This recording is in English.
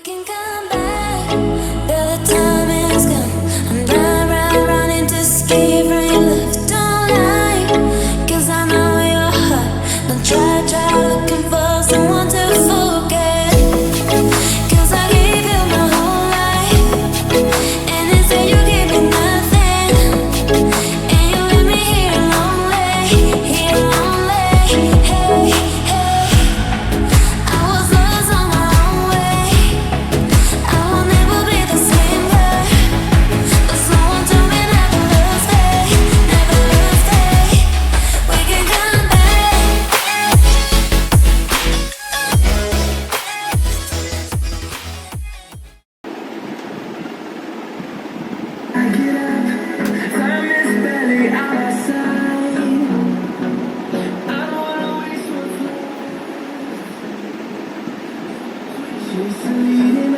can come back. Feel the time has come. I'm running to escape from your love. Don't lie, 'cause I know your heart. Don't try looking for someone to forget. 'Cause I gave you my whole life, and instead you gave me nothing. And you left me here lonely. Hey, hey. I was lost on my own way. I will never be the same girl. But someone told me never lose faith, never lose faith. We can come back. I get up, time is barely on our side. I don't wanna waste what's left. Chasing leading